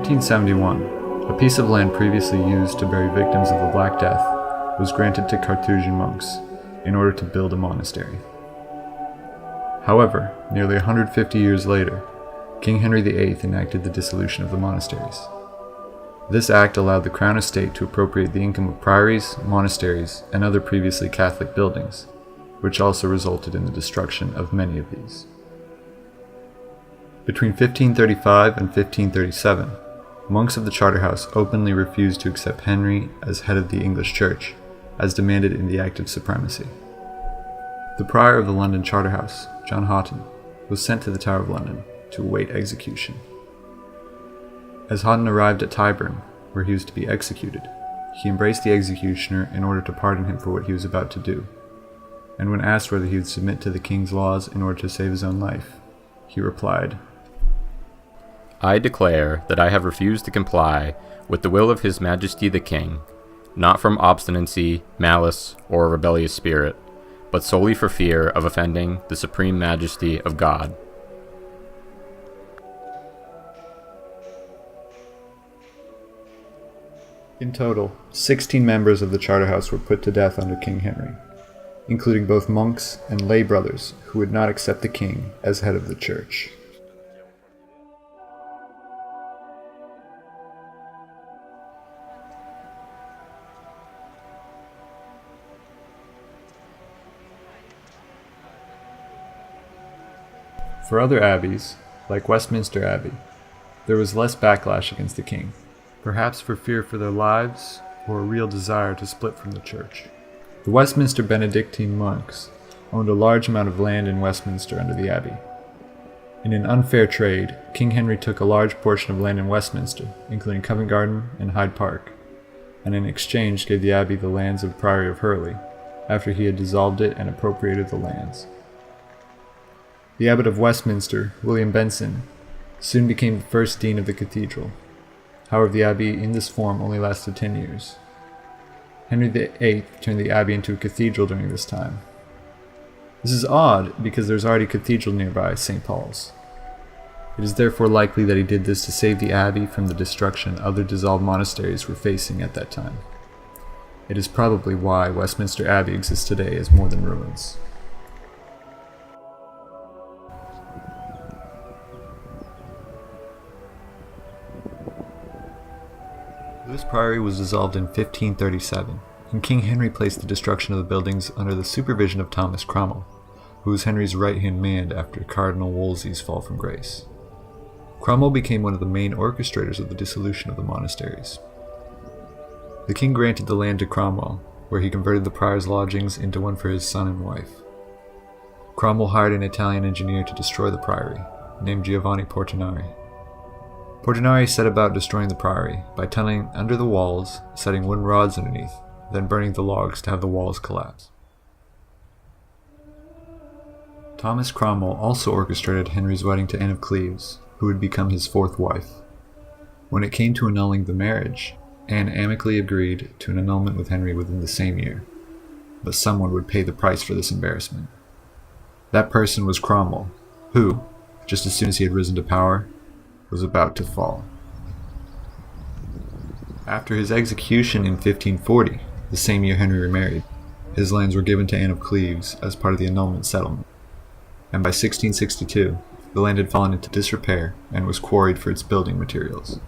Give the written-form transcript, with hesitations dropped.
1571, a piece of land previously used to bury victims of the Black Death was granted to Carthusian monks in order to build a monastery. However, nearly 150 years later, King Henry VIII enacted the dissolution of the monasteries. This act allowed the Crown Estate to appropriate the income of priories, monasteries, and other previously Catholic buildings, which also resulted in the destruction of many of these. Between 1535 and 1537, monks of the Charterhouse openly refused to accept Henry as head of the English Church, as demanded in the Act of Supremacy. The prior of the London Charterhouse, John Houghton, was sent to the Tower of London to await execution. As Houghton arrived at Tyburn, where he was to be executed, he embraced the executioner in order to pardon him for what he was about to do, and when asked whether he would submit to the king's laws in order to save his own life, he replied, "I declare that I have refused to comply with the will of His Majesty the King, not from obstinacy, malice, or a rebellious spirit, but solely for fear of offending the supreme majesty of God." In total, 16 members of the Charterhouse were put to death under King Henry, including both monks and lay brothers who would not accept the king as head of the church. For other abbeys, like Westminster Abbey, there was less backlash against the king, perhaps for fear for their lives or a real desire to split from the church. The Westminster Benedictine monks owned a large amount of land in Westminster under the abbey. In an unfair trade, King Henry took a large portion of land in Westminster, including Covent Garden and Hyde Park, and in exchange gave the abbey the lands of Priory of Hurley, after he had dissolved it and appropriated the lands. The abbot of Westminster, William Benson, soon became the first dean of the cathedral. However, the abbey in this form only lasted 10 years. Henry VIII turned the abbey into a cathedral during this time. This is odd because there's already a cathedral nearby, St. Paul's. It is therefore likely that he did this to save the abbey from the destruction other dissolved monasteries were facing at that time. It is probably why Westminster Abbey exists today as more than ruins. This priory was dissolved in 1537, and King Henry placed the destruction of the buildings under the supervision of Thomas Cromwell, who was Henry's right-hand man after Cardinal Wolsey's fall from grace. Cromwell became one of the main orchestrators of the dissolution of the monasteries. The king granted the land to Cromwell, where he converted the prior's lodgings into one for his son and wife. Cromwell hired an Italian engineer to destroy the priory, named Giovanni Portinari. Portinari set about destroying the priory by tunneling under the walls, setting wooden rods underneath, then burning the logs to have the walls collapse. Thomas Cromwell also orchestrated Henry's wedding to Anne of Cleves, who would become his fourth wife. When it came to annulling the marriage, Anne amicably agreed to an annulment with Henry within the same year, but someone would pay the price for this embarrassment. That person was Cromwell, who, just as soon as he had risen to power, was about to fall. After his execution in 1540, the same year Henry remarried, his lands were given to Anne of Cleves as part of the annulment settlement, and by 1662, the land had fallen into disrepair and was quarried for its building materials.